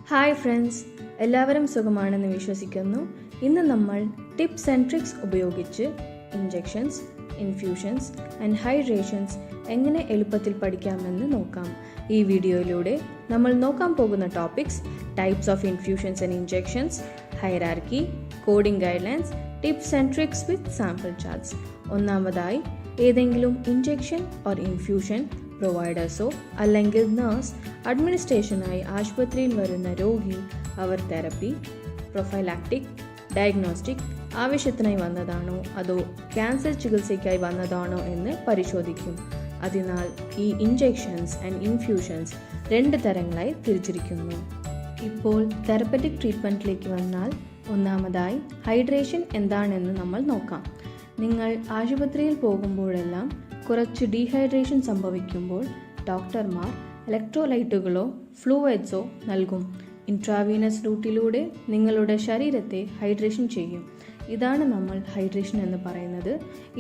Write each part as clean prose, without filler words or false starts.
Hi friends, എല്ലാവരും സുഖമാണെന്ന് വിശ്വസിക്കുന്നു. ഇന്ന് നമ്മൾ ടിപ്സ് ആൻഡ് ട്രിക്സ് ഉപയോഗിച്ച് ഇഞ്ചെക്ഷൻസ്, ഇൻഫ്യൂഷൻസ് ആൻഡ് ഹൈഡ്രേഷൻസ് എങ്ങനെ എളുപ്പത്തിൽ പഠിക്കാമെന്ന് നോക്കാം. ഈ വീഡിയോയിലൂടെ നമ്മൾ നോക്കാൻ പോകുന്ന topics types of infusions and injections, hierarchy, coding guidelines, tips and tricks with sample charts. ഒന്നാമതായി, ഏതെങ്കിലും ഇഞ്ചെക്ഷൻ ഓർ ഇൻഫ്യൂഷൻ പ്രൊവൈഡേഴ്സോ അല്ലെങ്കിൽ നഴ്സ് അഡ്മിനിസ്ട്രേഷനായി ആശുപത്രിയിൽ വരുന്ന രോഗി അവർ തെറപ്പി, പ്രൊഫൈലാക്റ്റിക്, ഡയഗ്നോസ്റ്റിക് ആവശ്യത്തിനായി വന്നതാണോ അതോ ക്യാൻസർ ചികിത്സയ്ക്കായി വന്നതാണോ എന്ന് പരിശോധിക്കും. അതിനാൽ ഈ ഇഞ്ചെക്ഷൻസ് ആൻഡ് ഇൻഫ്യൂഷൻസ് 2 തരങ്ങളായി തിരിച്ചിരിക്കുന്നു. ഇപ്പോൾ തെറപ്പറ്റിക് ട്രീറ്റ്മെൻറ്റിലേക്ക് വന്നാൽ, ഒന്നാമതായി ഹൈഡ്രേഷൻ എന്താണെന്ന് നമ്മൾ നോക്കാം. നിങ്ങൾ ആശുപത്രിയിൽ പോകുമ്പോഴെല്ലാം കുറച്ച് ഡീഹൈഡ്രേഷൻ സംഭവിക്കുമ്പോൾ ഡോക്ടർമാർ ഇലക്ട്രോലൈറ്റുകളോ ഫ്ലൂയിഡ്സോ നൽകും. ഇൻട്രാവീനസ് റൂട്ടിലൂടെ നിങ്ങളുടെ ശരീരത്തെ ഹൈഡ്രേഷൻ ചെയ്യും. ഇതാണ് നമ്മൾ ഹൈഡ്രേഷൻ എന്ന് പറയുന്നത്.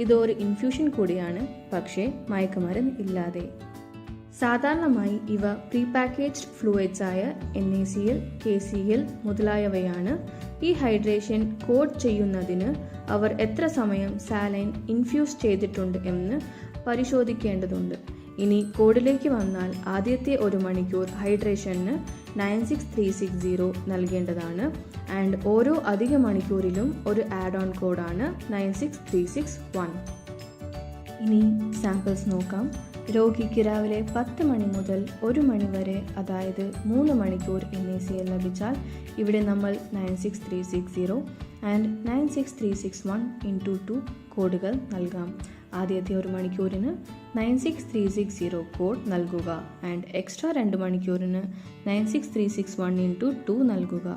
ഇതൊരു ഇൻഫ്യൂഷൻ കൂടിയാണ്, പക്ഷേ മയക്കുമരുന്ന് ഇല്ലാതെ. സാധാരണമായി ഇവ പ്രീ പാക്കേജ്ഡ് ഫ്ലൂയിഡ്സ് ആയ NaCl, KCl മുതലായവയാണ്. ഈ ഹൈഡ്രേഷൻ കോഡ് ചെയ്യുന്നതിന് അവർ എത്ര സമയം സാലൈൻ ഇൻഫ്യൂസ് ചെയ്തിട്ടുണ്ട് എന്ന് പരിശോധിക്കേണ്ടതുണ്ട്. ഇനി കോഡിലേക്ക് വന്നാൽ, ആദ്യത്തെ 1 മണിക്കൂർ ഹൈഡ്രേഷന് 96360 നൽകേണ്ടതാണ്. ആൻഡ് ഓരോ അധിക മണിക്കൂറിലും ഒരു ആഡ് ഓൺ കോഡാണ് 96361. ഇനി സാമ്പിൾസ് നോക്കാം. രോഗിക്ക് രാവിലെ 10 മണി മുതൽ 1 മണി വരെ, അതായത് 3 മണിക്കൂർ NaCl ലഭിച്ചാൽ ഇവിടെ നമ്മൾ 96360 ആൻഡ് 96361 × 2 കോഡുകൾ നൽകാം. ആദ്യത്തെ 1 മണിക്കൂറിന് 96360 കോഡ് നൽകുക ആൻഡ് എക്സ്ട്രാ 2 മണിക്കൂറിന് 96361 × 2 നൽകുക.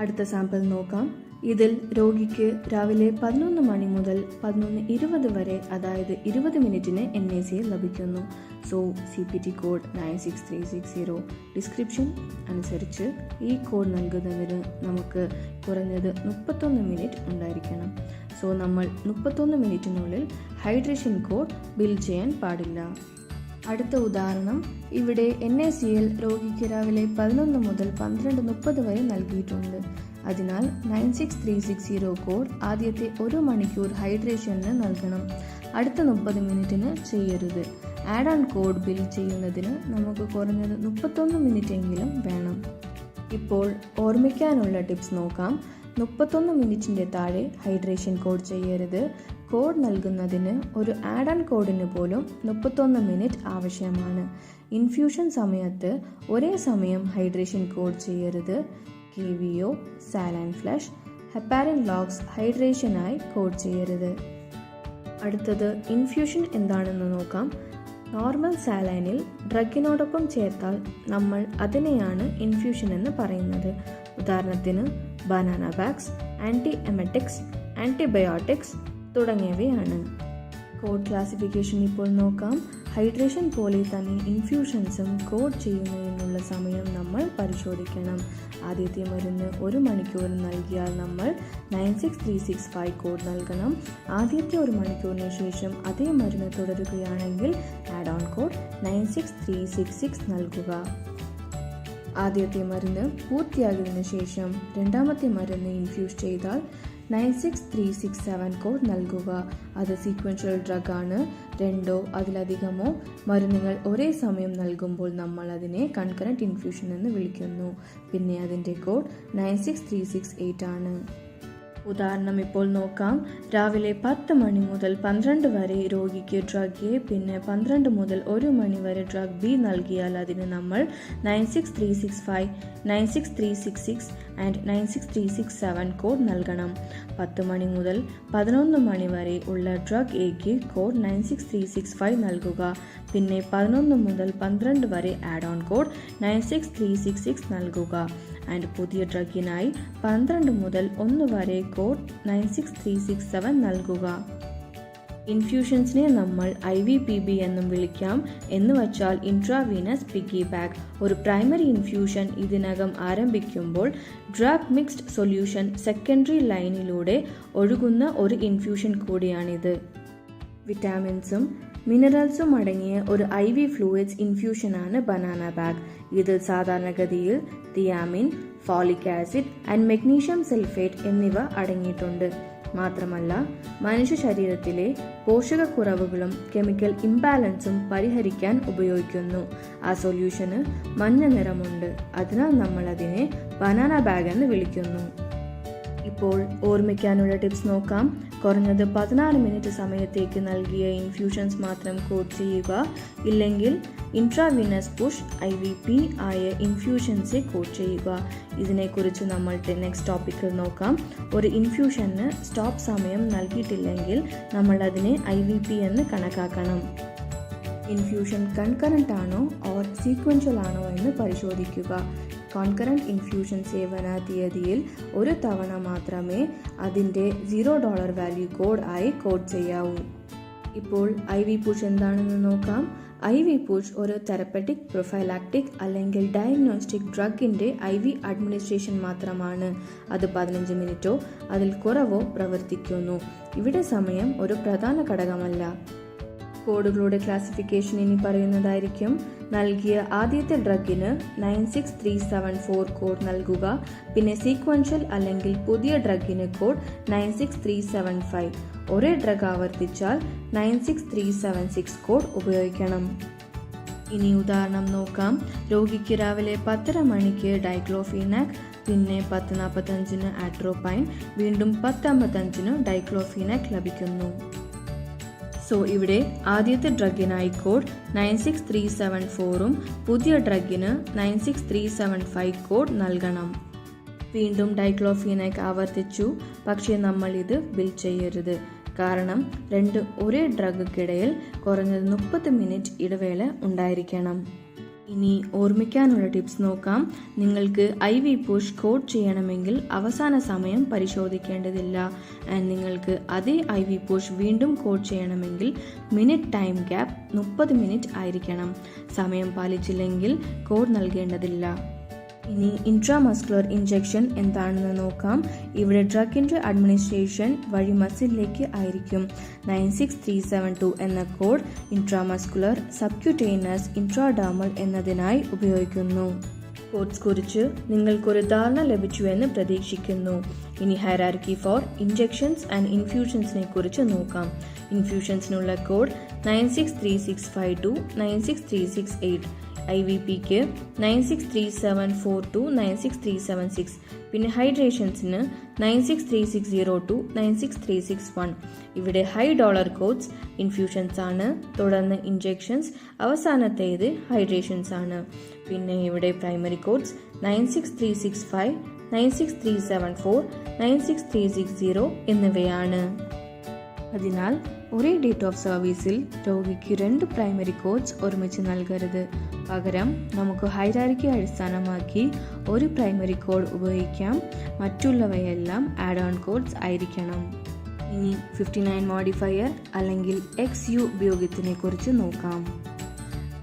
അടുത്ത സാമ്പിൾ നോക്കാം. ഇതിൽ രോഗിക്ക് രാവിലെ 11 മണി മുതൽ 11:20 വരെ, അതായത് 20 മിനിറ്റിന് NaCl ലഭിക്കുന്നു. So CPT code 96360. ഡിസ്ക്രിപ്ഷൻ അനുസരിച്ച് ഈ കോഡ് നൽകുന്നതിന് നമുക്ക് കുറഞ്ഞത് 31 മിനിറ്റ് ഉണ്ടായിരിക്കണം. സോ നമ്മൾ 31 മിനിറ്റിനുള്ളിൽ ഹൈഡ്രേഷൻ കോഡ് ബിൽ ചെയ്യാൻ പാടില്ല. അടുത്ത ഉദാഹരണം, ഇവിടെ NaCl രോഗിക്ക് രാവിലെ 11 മുതൽ 12:30 വരെ നൽകിയിട്ടുണ്ട്. അതിനാൽ 96360 കോഡ് ആദ്യത്തെ 1 മണിക്കൂർ ഹൈഡ്രേഷന് നൽകണം. അടുത്ത 30 മിനിറ്റിന് ചെയ്യരുത്. ആഡ് ഓൺ കോഡ് ബിൽ ചെയ്യുന്നതിന് നമുക്ക് കുറഞ്ഞത് 31 മിനിറ്റ് എങ്കിലും വേണം. ഇപ്പോൾ ഓർമ്മിക്കാനുള്ള ടിപ്സ് നോക്കാം. 31 മിനിറ്റിൻ്റെ താഴെ ഹൈഡ്രേഷൻ കോഡ് ചെയ്യരുത്. കോഡ് നൽകുന്നതിന് ഒരു ആഡ് ഓൺ കോഡിന് പോലും 31 മിനിറ്റ് ആവശ്യമാണ്. ഇൻഫ്യൂഷൻ സമയത്ത് ഒരേ സമയം ഹൈഡ്രേഷൻ കോഡ് ചെയ്യരുത്. KVO, saline flush, heparin locks ഹൈഡ്രേഷനായി കോഡ് ചെയ്യരുത്. അടുത്തത് ഇൻഫ്യൂഷൻ എന്താണെന്ന് നോക്കാം. നോർമൽ സാലൈനിൽ ഡ്രഗിനോടൊപ്പം ചേർത്താൽ നമ്മൾ അതിനെയാണ് ഇൻഫ്യൂഷൻ എന്ന് പറയുന്നത്. ഉദാഹരണത്തിന് ബനാന ബാഗ്സ്, ആൻറ്റി എമറ്റിക്സ്, ആൻറ്റിബയോട്ടിക്സ് തുടങ്ങിയവയാണ്. കോഡ് ക്ലാസിഫിക്കേഷൻ ഇപ്പോൾ നോക്കാം. ഹൈഡ്രേഷൻ പോലെ തന്നെ ഇൻഫ്യൂഷൻസും കോഡ് ചെയ്യുന്നതിനുള്ള സമയം നമ്മൾ പരിശോധിക്കണം. ആദ്യത്തെ മരുന്ന് 1 മണിക്കൂർ നൽകിയാൽ നമ്മൾ 96365 കോഡ് നൽകണം. ആദ്യത്തെ 1 മണിക്കൂറിന് ശേഷം അതേ മരുന്ന് തുടരുകയാണെങ്കിൽ ആഡ് ഓൺ കോഡ് 96366 നൽകുക. ആദ്യത്തെ മരുന്ന് പൂർത്തിയായതിനു ശേഷം രണ്ടാമത്തെ മരുന്ന് ഇൻഫ്യൂസ് ചെയ്താൽ 96367 കോഡ് നൽകുക. അത് സീക്വൻഷ്യൽ ഡ്രഗ് ആണ്. 2 അതിലധികമോ മരുന്നുകൾ ഒരേ സമയം നൽകുമ്പോൾ നമ്മൾ അതിനെ കൺകറന്റ് ഇൻഫ്യൂഷൻ എന്ന് വിളിക്കുന്നു. പിന്നെ അതിൻ്റെ കോഡ് 96368 ആണ്. ഉദാഹരണം ഇപ്പോൾ നോക്കാം. രാവിലെ 10 മണി മുതൽ 12 വരെ രോഗിക്ക് ഡ്രഗ് എ, പിന്നെ 12 മുതൽ 1 മണി വരെ ഡ്രഗ് ബി നൽകിയാൽ അതിന് നമ്മൾ 96365, 96366 ആൻഡ് 96367 കോഡ് നൽകണം. 10 മണി മുതൽ 11 മണി വരെ ഉള്ള ഡ്രഗ് എക്ക് കോഡ് 96365 നൽകുക. പിന്നെ 11 മുതൽ 12 വരെ ആഡ് ഓൺ കോഡ് 96366 നൽകുക. ആൻഡ് പുതിയ ഡ്രഗിനായി 12 മുതൽ 1 വരെ കോഡ് 96367 നൽകുക. ഇൻഫ്യൂഷൻസിനെ നമ്മൾ IVPB എന്നും വിളിക്കാം. എന്ന് വച്ചാൽ ഇൻട്രാവീനസ് പിഗി ബാഗ്. ഒരു പ്രൈമറി ഇൻഫ്യൂഷൻ ഇതിനകം ആരംഭിക്കുമ്പോൾ ഡ്രഗ് മിക്സ്ഡ് സൊല്യൂഷൻ സെക്കൻഡറി ലൈനിലൂടെ ഒഴുകുന്ന ഒരു ഇൻഫ്യൂഷൻ കൂടിയാണിത്. വിറ്റാമിൻസും മിനറൽസും അടങ്ങിയ ഒരു IV ഫ്ലൂയിഡ്സ് ഇൻഫ്യൂഷനാണ് ബനാന ബാഗ്. ഇതിൽ സാധാരണഗതിയിൽ thiamine, folic acid and magnesium sulphate എന്നിവ അടങ്ങിയിട്ടുണ്ട്. മാത്രമല്ല മനുഷ്യ ശരീരത്തിലെ പോഷകക്കുറവുകളും കെമിക്കൽ ഇംബാലൻസും പരിഹരിക്കാൻ ഉപയോഗിക്കുന്നു. ആ സൊല്യൂഷന് മഞ്ഞ നിറമുണ്ട്. അതിനാൽ നമ്മൾ അതിനെ ബനാന ബാഗ് എന്ന് വിളിക്കുന്നു. ഇപ്പോൾ ഓർമ്മിക്കാനുള്ള ടിപ്സ് നോക്കാം. കുറഞ്ഞത് 16 മിനിറ്റ് സമയത്തേക്ക് നൽകിയ ഇൻഫ്യൂഷൻസ് മാത്രം കോട്ട് ചെയ്യുക. ഇല്ലെങ്കിൽ ഇൻട്രാവീനസ് പുഷ് IVP ആയ ഇൻഫ്യൂഷൻസെ കോട്ട് ചെയ്യുക. ഇതിനെക്കുറിച്ച് നമ്മൾ നെക്സ്റ്റ് ടോപ്പിക്കിൽ നോക്കാം. ഒരു ഇൻഫ്യൂഷന് സ്റ്റോപ്പ് സമയം നൽകിയിട്ടില്ലെങ്കിൽ നമ്മൾ അതിനെ IVP എന്ന് കണക്കാക്കണം. ഇൻഫ്യൂഷൻ കൺകറന്റ് ആണോ ഓർ സീക്വൻഷ്യൽ ആണോ എന്ന് പരിശോധിക്കുക. കോൺകറന്റ് ഇൻഫ്യൂഷൻ സേവന തീയതിയിൽ ഒരു തവണ മാത്രമേ അതിൻ്റെ $0 വാല്യൂ കോഡ് ആയി കോഡ് ചെയ്യാവൂ. ഇപ്പോൾ IV പുഷ് എന്താണെന്ന് നോക്കാം. IV പുഷ് ഒരു തെറപ്പറ്റിക്, പ്രൊഫൈലാക്റ്റിക് അല്ലെങ്കിൽ ഡയഗ്നോസ്റ്റിക് ഡ്രഗിൻ്റെ IV അഡ്മിനിസ്ട്രേഷൻ മാത്രമാണ്. അത് 15 മിനിറ്റോ അതിൽ കുറവോ പ്രവർത്തിക്കുന്നു. ഇവിടെ സമയം ഒരു പ്രധാന ഘടകമല്ല. കോഡുകളുടെ ക്ലാസിഫിക്കേഷൻ ഇനി പറയുന്നതായിരിക്കും. നൽകിയ ആദ്യത്തെ ഡ്രഗിന് 96374 കോഡ് നൽകുക. പിന്നെ സീക്വൻഷ്യൽ അല്ലെങ്കിൽ പുതിയ ഡ്രഗിന് കോഡ് 96375. ഒരേ ഡ്രഗ് ആവർത്തിച്ചാൽ 96376 കോഡ് ഉപയോഗിക്കണം. ഇനി ഉദാഹരണം നോക്കാം. രോഗിക്ക് രാവിലെ 10:30 മണിക്ക് ഡൈക്ലോഫീനാക്, പിന്നെ 10:45 ആട്രോപൈൻ, വീണ്ടും 10:55 ഡൈക്ലോഫീനാക് ലഭിക്കുന്നു. സോ ഇവിടെ ആദ്യത്തെ ഡ്രഗിനായി കോഡ് 96374ഉം പുതിയ ഡ്രഗിന് 96375 കോഡ് നൽകണം. വീണ്ടും ഡൈക്ലോഫീനാക് ആവർത്തിച്ചു. പക്ഷേ നമ്മൾ ഇത് ബിൽ ചെയ്യരുത്. കാരണം രണ്ട് ഒരേ ഡ്രഗിനിടയിൽ കുറഞ്ഞത് 30 മിനിറ്റ് ഇടവേള ഉണ്ടായിരിക്കണം. ഇനി ഓർമ്മിക്കാനുള്ള ടിപ്സ് നോക്കാം. നിങ്ങൾക്ക് IV പുഷ് കോഡ് ചെയ്യണമെങ്കിൽ അവസാന സമയം പരിശോധിക്കേണ്ടതില്ല. ആൻഡ് നിങ്ങൾക്ക് അതേ IV പുഷ് വീണ്ടും കോഡ് ചെയ്യണമെങ്കിൽ മിനിറ്റ് ടൈം ഗ്യാപ്പ് 30 മിനിറ്റ് ആയിരിക്കണം. സമയം പാലിച്ചില്ലെങ്കിൽ കോഡ് നൽകേണ്ടതില്ല. ഇനി ഇൻട്രാമസ്കുലർ ഇഞ്ചക്ഷൻ എന്താണെന്ന് നോക്കാം. ഇവിടെ ഡ്രഗിൻ്റെ അഡ്മിനിസ്ട്രേഷൻ വഴി മസിലിലേക്ക് ആയിരിക്കും. 96372 എന്ന കോഡ് ഇൻട്രാമസ്കുലർ, സബ്ക്യൂട്ടേനസ്, ഇൻട്രാഡെർമൽ എന്നതിനായി ഉപയോഗിക്കുന്നു. കോഡ്സ് കുറിച്ച് നിങ്ങൾക്കൊരു ധാരണ ലഭിച്ചു എന്ന് പ്രതീക്ഷിക്കുന്നു. ഇനി ഹൈറാർക്കി ഫോർ ഇഞ്ചക്ഷൻസ് ആൻഡ് ഇൻഫ്യൂഷൻസിനെ കുറിച്ച് നോക്കാം. ഇൻഫ്യൂഷൻസിനുള്ള കോഡ് 96365 96368. IVPക്ക് 96374 96376. പിന്നെ ഹൈഡ്രേഷൻസിന് 96360 96361. ഇവിടെ $high കോഡ്സ് ഇൻഫ്യൂഷൻസ് ആണ്. തുടർന്ന് ഇഞ്ചക്ഷൻസ്, അവസാനത്തേത് ഹൈഡ്രേഷൻസ് ആണ്. പിന്നെ ഇവിടെ പ്രൈമറി കോഡ്സ് 96365 96374 96360 എന്നിവയാണ്. അതിനാൽ ഒരേ ഡേറ്റ് ഓഫ് സർവീസിൽ രോഗിക്ക് 2 പ്രൈമറി കോഡ്സ് ഒരുമിച്ച് നൽകരുത്. പകരം നമുക്ക് ഹൈറാർക്കി അടിസ്ഥാനമാക്കി ഒരു പ്രൈമറി കോഡ് ഉപയോഗിക്കാം. മറ്റുള്ളവയെല്ലാം ആഡ് ഓൺ കോഡ്സ് ആയിരിക്കണം. ഇനി 59 മോഡിഫയർ അല്ലെങ്കിൽ XU ഉപയോഗത്തിനെ കുറിച്ച് നോക്കാം.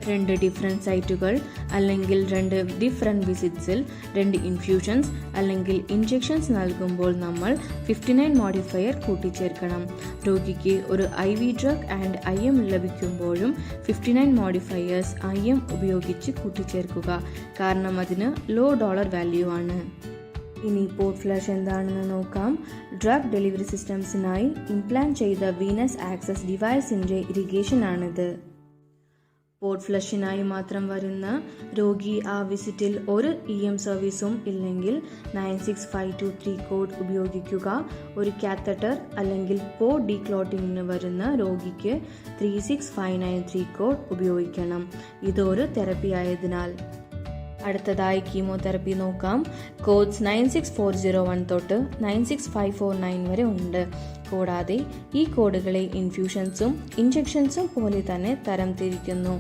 2 ഡിഫറെൻറ്റ് സൈറ്റുകൾ അല്ലെങ്കിൽ 2 ഡിഫറെൻറ്റ് വിസിറ്റ്സിൽ 2 ഇൻഫ്യൂഷൻസ് അല്ലെങ്കിൽ ഇഞ്ചക്ഷൻസ് നൽകുമ്പോൾ നമ്മൾ 59 മോഡിഫയർ കൂട്ടിച്ചേർക്കണം. രോഗിക്ക് ഒരു IV drug and IM ലഭിക്കുമ്പോഴും 59 modifiers IM ഉപയോഗിച്ച് കൂട്ടിച്ചേർക്കുക. കാരണം അതിന് $low വാല്യൂ ആണ്. ഇനി പോർട്ട് ഫ്ലഷ് എന്താണെന്ന് നോക്കാം. ഡ്രഗ് ഡെലിവറി സിസ്റ്റംസിനായി ഇംപ്ലാന്റ് ചെയ്ത വീനസ് ആക്സസ് ഡിവൈസിൻ്റെ ഇറിഗേഷൻ ആണിത്. പോർട്ട് ഫ്ലഷിനായി മാത്രം വരുന്ന രോഗി ആ വിസിറ്റിൽ ഒരു EM സർവീസും ഇല്ലെങ്കിൽ 96523 കോഡ് ഉപയോഗിക്കുക. ഒരു കാത്തറ്റർ അല്ലെങ്കിൽ പോർട്ട് ഡീക്ലോട്ടിങ്ങിന് വരുന്ന രോഗിക്ക് 36593 കോഡ് ഉപയോഗിക്കണം. ഇതൊരു തെറപ്പി ആയതിനാൽ. അടുത്തതായി കീമോതെറപ്പി നോക്കാം. കോഡ്സ് 96401 തൊട്ട് 96549 വരെ ഉണ്ട്. കൂടാതെ ഈ കോഡുകളെ ഇൻഫ്യൂഷൻസും ഇഞ്ചക്ഷൻസും പോലെ തന്നെ തരം തിരിക്കുന്നു.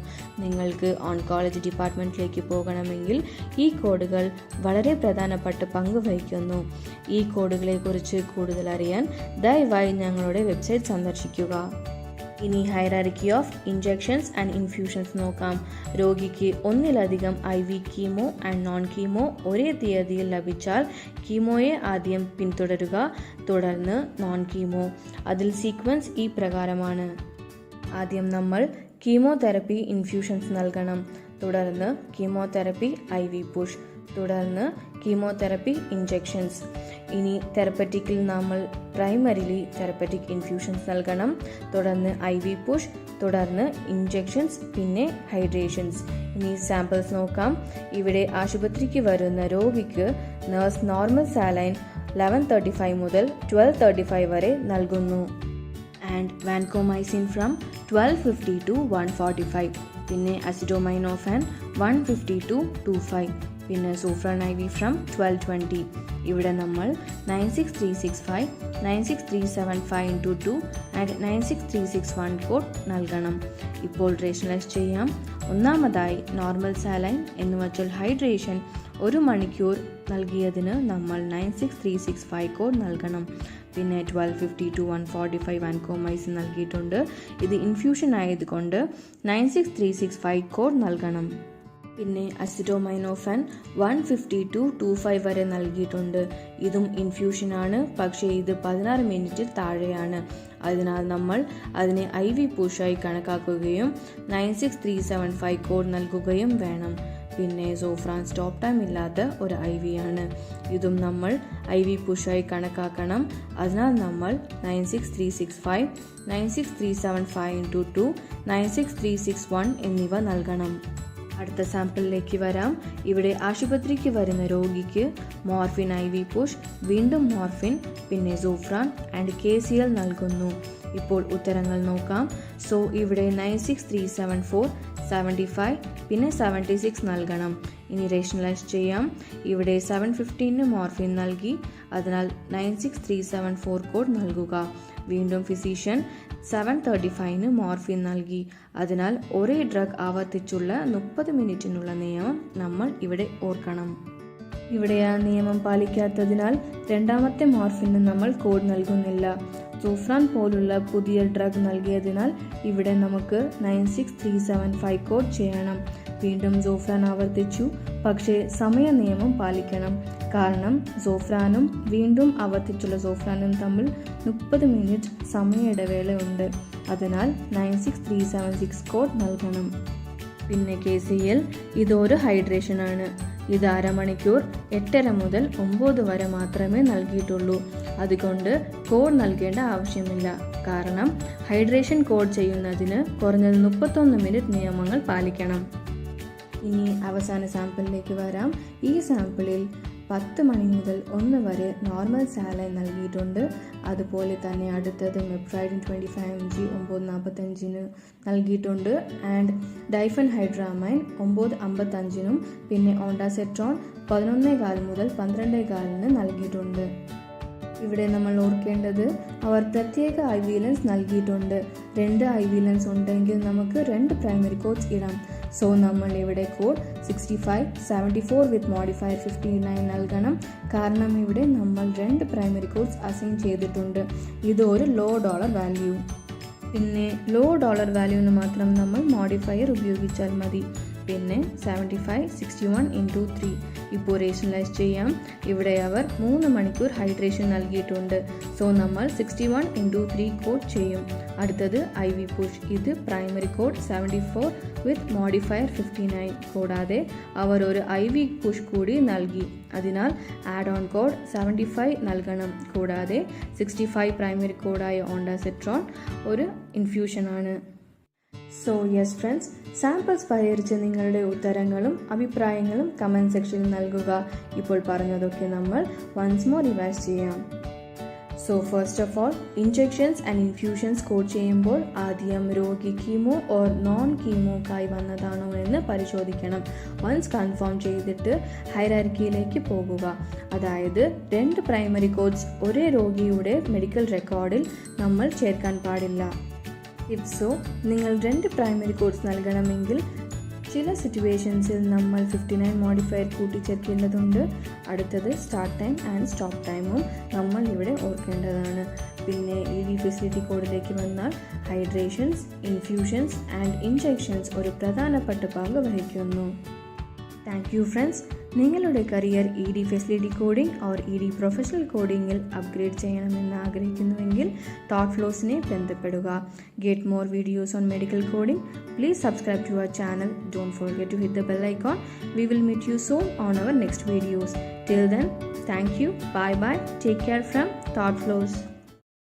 നിങ്ങൾക്ക് ഓൺകോളജി ഡിപ്പാർട്ട്മെൻറ്റിലേക്ക് പോകണമെങ്കിൽ ഈ കോഡുകൾ വളരെ പ്രധാനപ്പെട്ട പങ്ക് വഹിക്കുന്നു. ഈ കോഡുകളെക്കുറിച്ച് കൂടുതൽ അറിയാൻ ദയവായി ഞങ്ങളുടെ വെബ്സൈറ്റ് സന്ദർശിക്കുക. ഇനി hierarchy of injections and infusions നോക്കാം. രോഗിക്ക് ഒന്നിലധികം IV chemo and non chemo ഒരേ തീയതിയിൽ ലഭിച്ചാൽ കീമോയെ ആദ്യം പിന്തുടരുക, തുടർന്ന് നോൺ കീമോ. അതിൽ സീക്വൻസ് ഈ പ്രകാരമാണ്. ആദ്യം നമ്മൾ കീമോതെറപ്പി ഇൻഫ്യൂഷൻസ് നൽകണം. തുടർന്ന് കീമോതെറപ്പി IV പുഷ്, തുടർന്ന് കീമോതെറപ്പി ഇഞ്ചെക്ഷൻസ്. ഇനി തെറപ്പറ്റിക്കിൽ നമ്മൾ പ്രൈമറിലി തെറപ്പറ്റിക് ഇൻഫ്യൂഷൻസ് നൽകണം, തുടർന്ന് IV പുഷ്, തുടർന്ന് ഇഞ്ചെക്ഷൻസ്, പിന്നെ ഹൈഡ്രേഷൻസ്. ഇനി സാമ്പിൾസ് നോക്കാം. ഇവിടെ ആശുപത്രിക്ക് വരുന്ന രോഗിക്ക് നഴ്സ് നോർമൽ സാലൈൻ 1135 മുതൽ 1235 വരെ നൽകുന്നു. ആൻഡ് വാൻകോമൈസിൻ ഫ്രം 1250 to 145, പിന്നെ അസിറ്റോമൈനോഫാൻ 150 to 25, പിന്നെ സൂഫ്രാൻ IV ഫ്രം 1220. ഇവിടെ നമ്മൾ 96365, 96375 × 2 ആൻഡ് 96361 കോഡ് നൽകണം. ഇപ്പോൾ റേഷനലൈസ് ചെയ്യാം. ഒന്നാമതായി നോർമൽ സാലൈൻ എന്ന് വച്ചാൽ ഹൈഡ്രേഷൻ 1 മണിക്കൂർ നൽകിയതിന് നമ്മൾ 96365 കോഡ് നൽകണം. പിന്നെ 1250 to 145 വാൻകോമൈസിൻ നൽകിയിട്ടുണ്ട്. ഇത് ഇൻഫ്യൂഷൻ ആയതുകൊണ്ട് 96365 കോഡ് നൽകണം. പിന്നെ അസിറ്റോമൈനോഫാൻ 150 to 25 വരെ നൽകിയിട്ടുണ്ട്. ഇതും ഇൻഫ്യൂഷനാണ്, പക്ഷേ ഇത് 16 മിനിറ്റിൽ താഴെയാണ്. അതിനാൽ നമ്മൾ അതിനെ IV പുഷായി കണക്കാക്കുകയും 96375 കോഡ് നൽകുകയും വേണം. പിന്നെ സോഫ്രാൻ സ്റ്റോപ്പ് ടൈം ഇല്ലാത്ത ഒരു IV ആണ്. ഇതും നമ്മൾ IV പുഷായി കണക്കാക്കണം. അതിനാൽ നമ്മൾ 96365, 96375 × 2, 96361 എന്നിവ നൽകണം. അടുത്ത സാമ്പിളിലേക്ക് വരാം. ഇവിടെ ആശുപത്രിക്ക് വരുന്ന രോഗിക്ക് മോർഫിൻ IV പുഷ്, വീണ്ടും മോർഫിൻ, പിന്നെ സോഫ്രാൻ ആൻഡ് KCL നൽകുന്നു. ഇപ്പോൾ ഉത്തരങ്ങൾ നോക്കാം. സോ ഇവിടെ 96374, 75, പിന്നെ 76 നൽകണം. ഇനി റേഷനലൈസ് ചെയ്യാം. ഇവിടെ 715 മോർഫിൻ നൽകി, അതിനാൽ 96374 കോഡ് നൽകുക. വീണ്ടും ഫിസിഷ്യൻ 735 മോർഫിൻ നൽകി, അതിനാൽ ഒരേ ഡ്രഗ് ആവർത്തിച്ചുള്ള 30 മിനിറ്റിനുള്ള നിയമം നമ്മൾ ഇവിടെ ഓർക്കണം. ഇവിടെ ആ നിയമം പാലിക്കാത്തതിനാൽ രണ്ടാമത്തെ മോർഫിന് നമ്മൾ കോഡ് നൽകുന്നില്ല. സൂഫ്രാൻ പോലുള്ള പുതിയ ഡ്രഗ് നൽകിയതിനാൽ ഇവിടെ നമുക്ക് 96375 കോഡ് ചെയ്യണം. വീണ്ടും സോഫ്രാൻ ആവർത്തിച്ചു, പക്ഷേ സമയ നിയമം പാലിക്കണം. കാരണം സോഫ്രാനും വീണ്ടും ആവർത്തിച്ചുള്ള സോഫ്രാനും തമ്മിൽ 30 മിനിറ്റ് സമയ ഇടവേളയുണ്ട്. അതിനാൽ 96376 കോഡ് നൽകണം. പിന്നെ KCL ഇതൊരു ഹൈഡ്രേഷനാണ്. ഇത് അരമണിക്കൂർ 8:30 മുതൽ 9 വരെ മാത്രമേ നൽകിയിട്ടുള്ളൂ. അതുകൊണ്ട് കോഡ് നൽകേണ്ട ആവശ്യമില്ല. കാരണം ഹൈഡ്രേഷൻ കോഡ് ചെയ്യുന്നതിന് കുറഞ്ഞത് 31 മിനിറ്റ് നിയമങ്ങൾ പാലിക്കണം. ഇനി അവസാന സാമ്പിളിലേക്ക് വരാം. ഈ സാമ്പിളിൽ 10 മണി മുതൽ 1 വരെ നോർമൽ സാലൈൻ നൽകിയിട്ടുണ്ട്. അതുപോലെ തന്നെ അടുത്തത് മെപ്രൈഡിൻ 25 mg 9:45 നൽകിയിട്ടുണ്ട്. ആൻഡ് ഡൈഫൻഹൈഡ്രാമൈൻ 9:55 പിന്നെ ഓണ്ടാസെട്രോൺ 11:15 മുതൽ 12:15 നൽകിയിട്ടുണ്ട്. ഇവിടെ നമ്മൾ ഓർക്കേണ്ടത് അവർ പ്രത്യേക IV ലെൻസ് നൽകിയിട്ടുണ്ട്. 2 IV ലെൻസ് ഉണ്ടെങ്കിൽ നമുക്ക് 2 പ്രൈമറി കോഡ്സ് ഇടാം. സോ നമ്മൾ ഇവിടെ കോഡ് 65, 74 വിത്ത് മോഡിഫയർ 59 നൽകണം. കാരണം ഇവിടെ നമ്മൾ 2 പ്രൈമറി കോഡ്സ് അസൈൻ ചെയ്തിട്ടുണ്ട്. ഇത് ഒരു ലോ ഡോളർ വാല്യൂ. പിന്നെ ലോ ഡോളർ വാല്യൂന്ന് മാത്രം നമ്മൾ മോഡിഫയർ ഉപയോഗിച്ചാൽ മതി. പിന്നെ 75, 61 × 3. ഇപ്പോൾ റേഷനലൈസ് ചെയ്യാം. ഇവിടെ അവർ 3 മണിക്കൂർ ഹൈഡ്രേഷൻ നൽകിയിട്ടുണ്ട്. സോ നമ്മൾ 61 × 3 കോഡ് ചെയ്യും. അടുത്തത് IV പുഷ്. ഇത് പ്രൈമറി കോഡ് 74 വിത്ത് മോഡിഫയർ 59. കൂടാതെ അവർ ഒരു IV പുഷ് കൂടി നൽകി. അതിനാൽ ആഡ് ഓൺ കോഡ് 75 നൽകണം. കൂടാതെ 65 പ്രൈമറി കോഡായ ഓണ്ടാസെട്രോൺ ഒരു ഇൻഫ്യൂഷനാണ്. സോ യെസ് ഫ്രണ്ട്സ്, സാമ്പിൾസ് പരിഹരിച്ച് നിങ്ങളുടെ ഉത്തരങ്ങളും അഭിപ്രായങ്ങളും കമൻറ്റ് സെക്ഷനിൽ നൽകുക. ഇപ്പോൾ പറഞ്ഞതൊക്കെ നമ്മൾ വൺസ് മോർ റിവൈസ് ചെയ്യാം. So first of all, injections and infusions code ചെയ്യുമ്പോൾ ആദ്യം രോഗി കീമോ ഓർ നോൺ കീമോക്കായി വന്നതാണോ എന്ന് പരിശോധിക്കണം. വൺസ് കൺഫേം ചെയ്തിട്ട് ഹൈറാർക്കിയിലേക്ക് പോകുക. അതായത് 2 പ്രൈമറി കോഡ്സ് ഒരേ രോഗിയുടെ മെഡിക്കൽ റെക്കോർഡിൽ നമ്മൾ ചേർക്കാൻ പാടില്ല. ഇഫ് സോ, നിങ്ങൾ 2 പ്രൈമറി കോഡ്സ് നൽകണമെങ്കിൽ ചില സിറ്റുവേഷൻസിൽ നമ്മൾ 59 മോഡിഫയർ കൂട്ടിച്ചേർക്കേണ്ടതുണ്ട്. അടുത്തത് സ്റ്റാർട്ട് ടൈം ആൻഡ് സ്റ്റോപ്പ് ടൈമും നമ്മൾ ഇവിടെ ഓർക്കേണ്ടതാണ്. പിന്നെ EV ഫെസിലിറ്റി കോഡിലേക്ക് വന്നാൽ ഹൈഡ്രേഷൻസ്, ഇൻഫ്യൂഷൻസ് ആൻഡ് ഇഞ്ചെക്ഷൻസ് ഒരു പ്രധാനപ്പെട്ട പങ്ക് വഹിക്കുന്നു. Thank you friends. നിങ്ങളുടെ career ED facility coding or ED professional കോഡിങ്ങിൽ അപ്ഗ്രേഡ് ചെയ്യണമെന്ന് ആഗ്രഹിക്കുന്നുവെങ്കിൽ തോട്ട് ഫ്ലോസിനെ ബന്ധപ്പെടുക. Get more videos on medical coding. Please subscribe to our channel. Don't forget to hit the bell icon. We will meet you soon on our next videos. Till then, thank you. Bye bye. Take care from Thought Flows.